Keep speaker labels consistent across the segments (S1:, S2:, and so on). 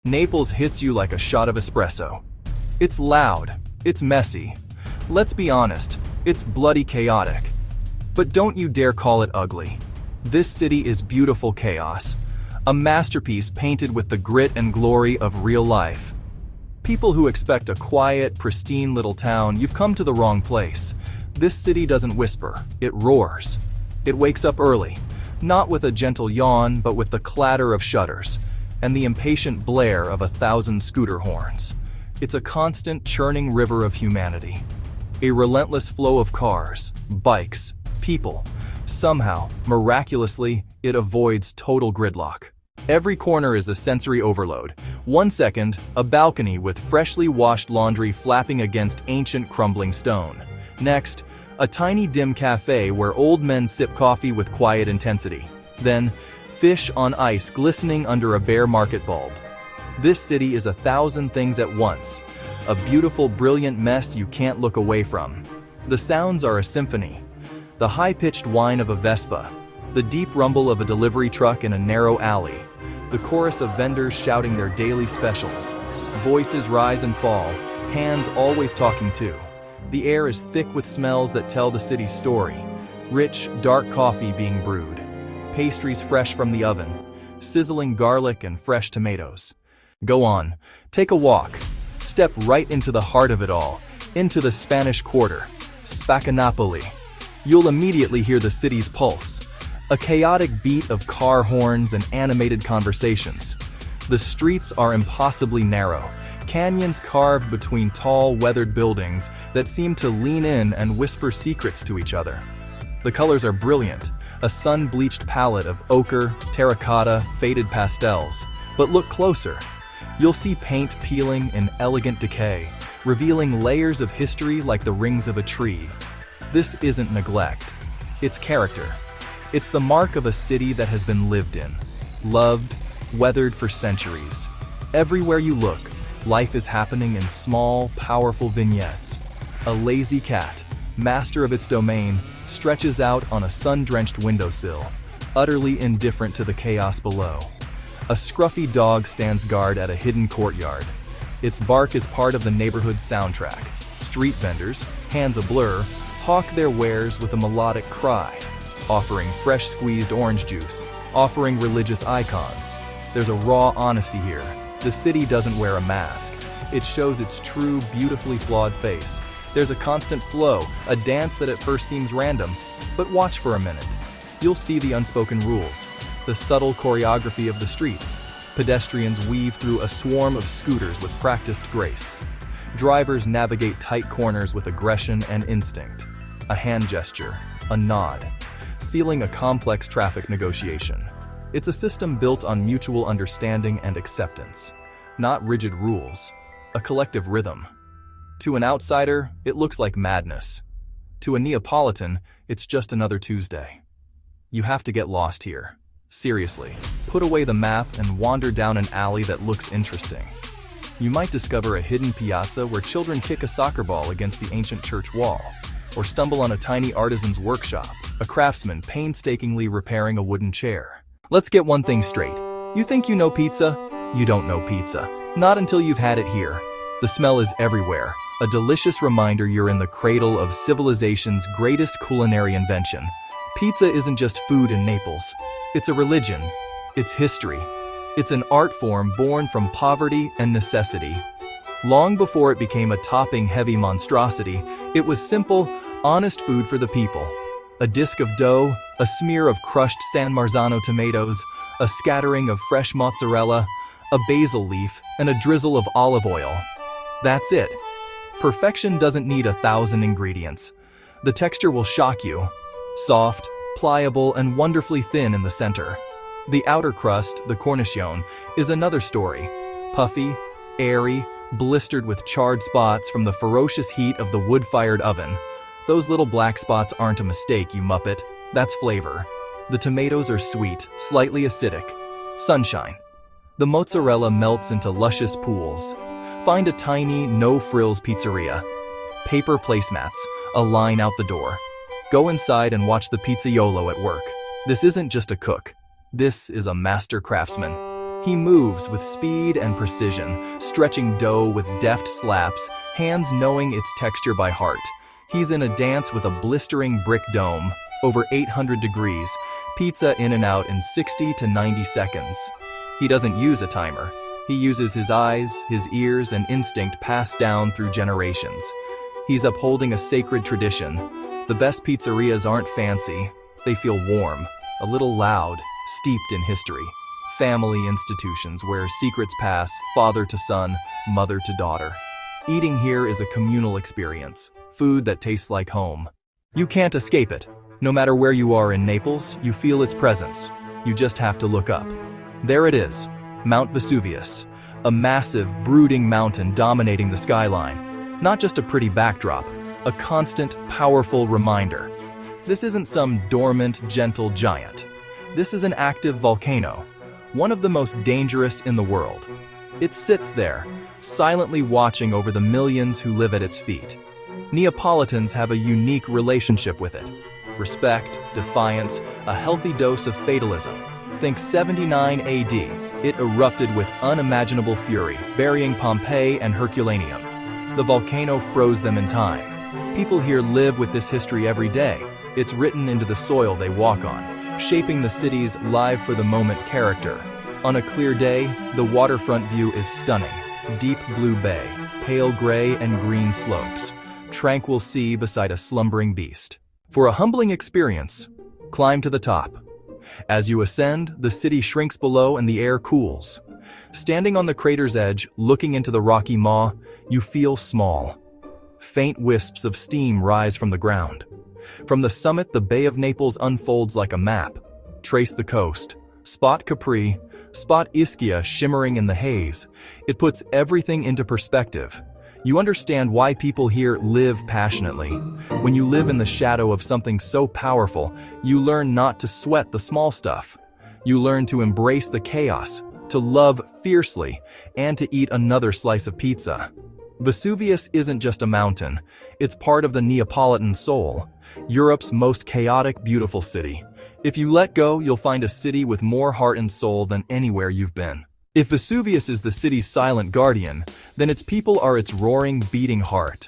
S1: Naples hits you like a shot of espresso. It's loud, it's messy. Let's be honest, it's bloody chaotic. But don't you dare call it ugly. This city is beautiful chaos, a masterpiece painted with the grit and glory of real life. People who expect a quiet, pristine little town, you've come to the wrong place. This city doesn't whisper, it roars. It wakes up early, not with a gentle yawn, but with the clatter of shutters and the impatient blare of 1,000 scooter horns. It's a constant churning river of humanity. A relentless flow of cars, bikes, people. Somehow, miraculously, it avoids total gridlock. Every corner is a sensory overload. 1 second, a balcony with freshly washed laundry flapping against ancient crumbling stone. Next, a tiny dim cafe where old men sip coffee with quiet intensity. Then, fish on ice glistening under a bare market bulb. This city is 1,000 things at once, a beautiful, brilliant mess you can't look away from. The sounds are a symphony. The high-pitched whine of a Vespa, the deep rumble of a delivery truck in a narrow alley, the chorus of vendors shouting their daily specials. Voices rise and fall, hands always talking too. The air is thick with smells that tell the city's story. Rich, dark coffee being brewed, pastries fresh from the oven, sizzling garlic and fresh tomatoes. Go on, take a walk. Step right into the heart of it all, into the Spanish Quarter, Napoli. You'll immediately hear the city's pulse, a chaotic beat of car horns and animated conversations. The streets are impossibly narrow, canyons carved between tall, weathered buildings that seem to lean in and whisper secrets to each other. The colors are brilliant, a sun-bleached palette of ochre, terracotta, faded pastels. But look closer. You'll see paint peeling in elegant decay, revealing layers of history like the rings of a tree. This isn't neglect, it's character. It's the mark of a city that has been lived in, loved, weathered for centuries. Everywhere you look, life is happening in small, powerful vignettes. A lazy cat, master of its domain, stretches out on a sun-drenched windowsill, utterly indifferent to the chaos below. A scruffy dog stands guard at a hidden courtyard. Its bark is part of the neighborhood's soundtrack. Street vendors, hands ablur, hawk their wares with a melodic cry, offering fresh squeezed orange juice, offering religious icons. There's a raw honesty here. The city doesn't wear a mask. It shows its true, beautifully flawed face. There's a constant flow, a dance that at first seems random, but watch for a minute. You'll see the unspoken rules, the subtle choreography of the streets. Pedestrians weave through a swarm of scooters with practiced grace. Drivers navigate tight corners with aggression and instinct. A hand gesture, a nod, sealing a complex traffic negotiation. It's a system built on mutual understanding and acceptance, not rigid rules, a collective rhythm. To an outsider, it looks like madness. To a Neapolitan, it's just another Tuesday. You have to get lost here. Seriously, put away the map and wander down an alley that looks interesting. You might discover a hidden piazza where children kick a soccer ball against the ancient church wall, or stumble on a tiny artisan's workshop, a craftsman painstakingly repairing a wooden chair. Let's get one thing straight. You think you know pizza? You don't know pizza. Not until you've had it here. The smell is everywhere, a delicious reminder you're in the cradle of civilization's greatest culinary invention. Pizza isn't just food in Naples. It's a religion. It's history. It's an art form born from poverty and necessity. Long before it became a topping-heavy monstrosity, it was simple, honest food for the people. A disc of dough, a smear of crushed San Marzano tomatoes, a scattering of fresh mozzarella, a basil leaf, and a drizzle of olive oil. That's it. Perfection doesn't need 1,000 ingredients. The texture will shock you. Soft, pliable, and wonderfully thin in the center. The outer crust, the cornicione, is another story. Puffy, airy, blistered with charred spots from the ferocious heat of the wood-fired oven. Those little black spots aren't a mistake, you muppet. That's flavor. The tomatoes are sweet, slightly acidic. Sunshine. The mozzarella melts into luscious pools. Find a tiny, no-frills pizzeria. Paper placemats, a line out the door. Go inside and watch the pizzaiolo at work. This isn't just a cook. This is a master craftsman. He moves with speed and precision, stretching dough with deft slaps, hands knowing its texture by heart. He's in a dance with a blistering brick dome, over 800 degrees, pizza in and out in 60 to 90 seconds. He doesn't use a timer. He uses his eyes, his ears, and instinct passed down through generations. He's upholding a sacred tradition. The best pizzerias aren't fancy. They feel warm, a little loud, steeped in history. Family institutions where secrets pass father to son, mother to daughter. Eating here is a communal experience, food that tastes like home. You can't escape it. No matter where you are in Naples, you feel its presence. You just have to look up. There it is, Mount Vesuvius, a massive, brooding mountain dominating the skyline. Not just a pretty backdrop, a constant, powerful reminder. This isn't some dormant, gentle giant. This is an active volcano, one of the most dangerous in the world. It sits there, silently watching over the millions who live at its feet. Neapolitans have a unique relationship with it. Respect, defiance, a healthy dose of fatalism. Think 79 AD. It erupted with unimaginable fury, burying Pompeii and Herculaneum. The volcano froze them in time. People here live with this history every day. It's written into the soil they walk on, shaping the city's live-for-the-moment character. On a clear day, the waterfront view is stunning. Deep blue bay, pale gray and green slopes, tranquil sea beside a slumbering beast. For a humbling experience, climb to the top. As you ascend, the city shrinks below and the air cools. Standing on the crater's edge, looking into the rocky maw, you feel small. Faint wisps of steam rise from the ground. From the summit, the Bay of Naples unfolds like a map. Trace the coast. Spot Capri. Spot Ischia shimmering in the haze. It puts everything into perspective. You understand why people here live passionately. When you live in the shadow of something so powerful, you learn not to sweat the small stuff. You learn to embrace the chaos, to love fiercely, and to eat another slice of pizza. Vesuvius isn't just a mountain. It's part of the Neapolitan soul. Europe's most chaotic, beautiful city. If you let go, you'll find a city with more heart and soul than anywhere you've been. If Vesuvius is the city's silent guardian, then its people are its roaring, beating heart.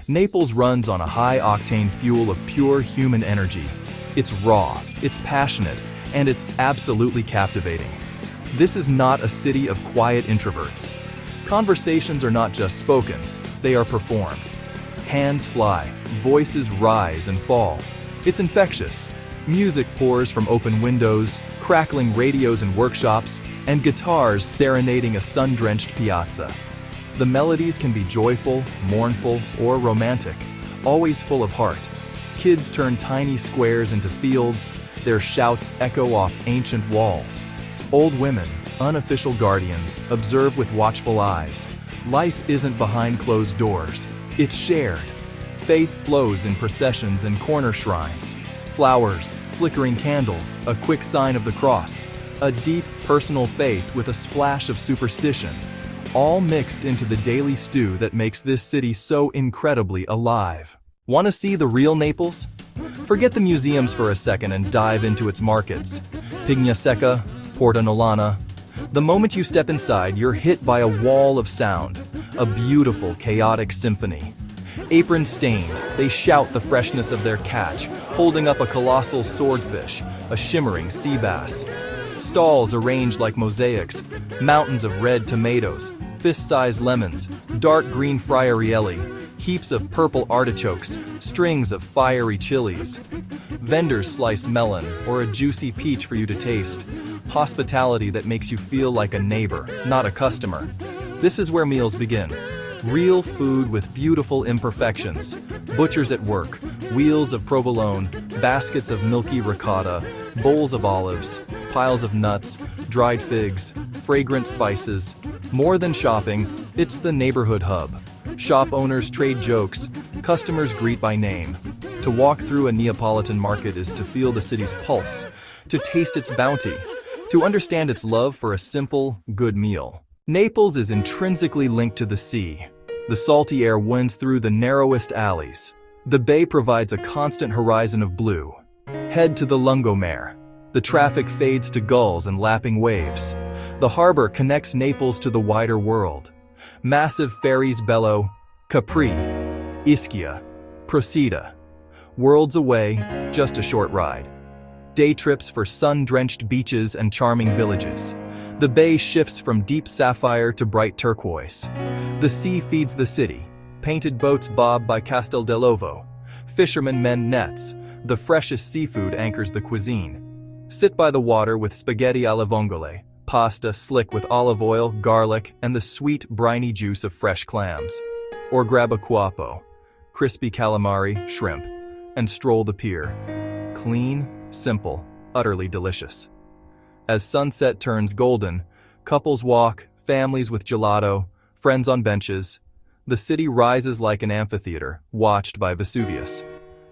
S1: Naples runs on a high-octane fuel of pure human energy. It's raw, it's passionate, and it's absolutely captivating. This is not a city of quiet introverts. Conversations are not just spoken, they are performed. Hands fly, voices rise and fall. It's infectious. Music pours from open windows, crackling radios in workshops, and guitars serenading a sun-drenched piazza. The melodies can be joyful, mournful, or romantic, always full of heart. Kids turn tiny squares into fields, their shouts echo off ancient walls. Old women, unofficial guardians, observe with watchful eyes. Life isn't behind closed doors, it's shared. Faith flows in processions and corner shrines. Flowers, flickering candles, a quick sign of the cross. A deep, personal faith with a splash of superstition. All mixed into the daily stew that makes this city so incredibly alive. Want to see the real Naples? Forget the museums for a second and dive into its markets. Pigna Secca, Porta Nolana. The moment you step inside, you're hit by a wall of sound. A beautiful, chaotic symphony. Apron stained, they shout the freshness of their catch, holding up a colossal swordfish, a shimmering sea bass. Stalls arranged like mosaics, mountains of red tomatoes, fist-sized lemons, dark green friarielli, heaps of purple artichokes, strings of fiery chilies. Vendors slice melon or a juicy peach for you to taste. Hospitality that makes you feel like a neighbor, not a customer. This is where meals begin. Real food with beautiful imperfections. Butchers at work, wheels of provolone, baskets of milky ricotta, bowls of olives, piles of nuts, dried figs, fragrant spices. More than shopping, it's the neighborhood hub. Shop owners trade jokes, customers greet by name. To walk through a Neapolitan market is to feel the city's pulse, to taste its bounty, to understand its love for a simple, good meal. Naples is intrinsically linked to the sea. The salty air winds through the narrowest alleys. The bay provides a constant horizon of blue. Head to the Lungomare, The traffic fades to gulls and lapping waves. The harbor connects Naples to the wider world. Massive ferries bellow, Capri, Ischia, Procida. Worlds away, just a short ride. Day trips for sun-drenched beaches and charming villages. The bay shifts from deep sapphire to bright turquoise. The sea feeds the city. Painted boats bob by Castel dell'Ovo. Fishermen mend nets. The freshest seafood anchors the cuisine. Sit by the water with spaghetti alla vongole, pasta slick with olive oil, garlic, and the sweet, briny juice of fresh clams. Or grab a cuopo, crispy calamari, shrimp, and stroll the pier. Clean, simple, utterly delicious. As sunset turns golden, couples walk, families with gelato, friends on benches. The city rises like an amphitheater, watched by Vesuvius.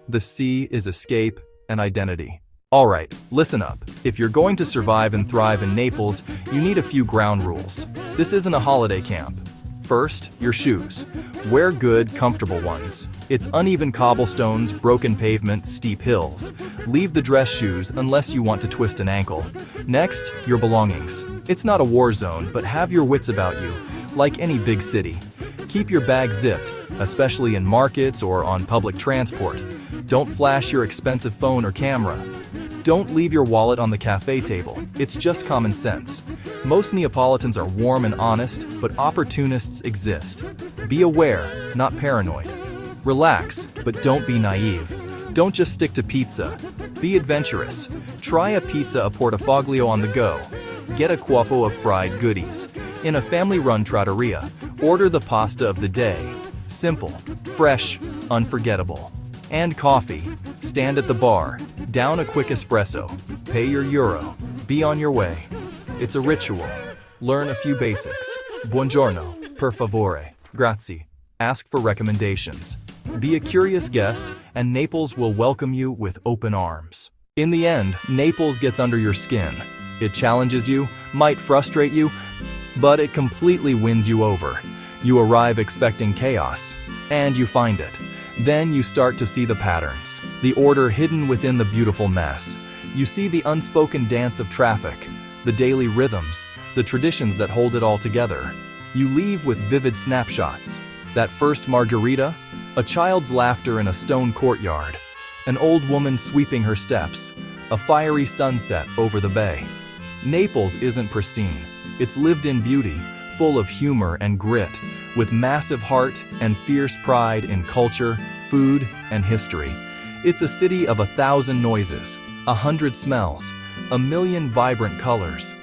S1: The sea is escape and identity. All right, listen up. If you're going to survive and thrive in Naples, you need a few ground rules. This isn't a holiday camp. First, your shoes. Wear good, comfortable ones. It's uneven cobblestones, broken pavement, steep hills. Leave the dress shoes unless you want to twist an ankle. Next, your belongings. It's not a war zone, but have your wits about you, like any big city. Keep your bag zipped, especially in markets or on public transport. Don't flash your expensive phone or camera. Don't leave your wallet on the cafe table. It's just common sense. Most Neapolitans are warm and honest, but opportunists exist. Be aware, not paranoid. Relax, but don't be naive. Don't just stick to pizza. Be adventurous. Try a pizza a portafoglio on the go. Get a cuopo of fried goodies. In a family-run trattoria, order the pasta of the day. Simple, fresh, unforgettable. And coffee. Stand at the bar. Down a quick espresso. Pay your euro. Be on your way. It's a ritual. Learn a few basics. Buongiorno, per favore, grazie. Ask for recommendations. Be a curious guest, and Naples will welcome you with open arms. In the end, Naples gets under your skin. It challenges you, might frustrate you, but it completely wins you over. You arrive expecting chaos, and you find it. Then you start to see the patterns, the order hidden within the beautiful mess. You see the unspoken dance of traffic, the daily rhythms, the traditions that hold it all together. You leave with vivid snapshots. That first margarita, a child's laughter in a stone courtyard, an old woman sweeping her steps, a fiery sunset over the bay. Naples isn't pristine. It's lived in beauty, full of humor and grit, with massive heart and fierce pride in culture, food, and history. It's a city of 1,000 noises, 100 smells, 1,000,000 vibrant colors.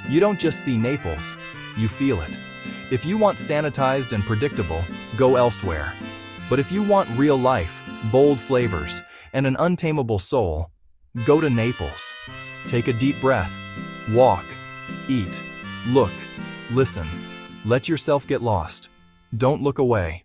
S1: You don't just see Naples, you feel it. If you want sanitized and predictable, go elsewhere. But if you want real life, bold flavors, and an untamable soul, go to Naples. Take a deep breath. Walk, eat, look, listen. Let yourself get lost. Don't look away.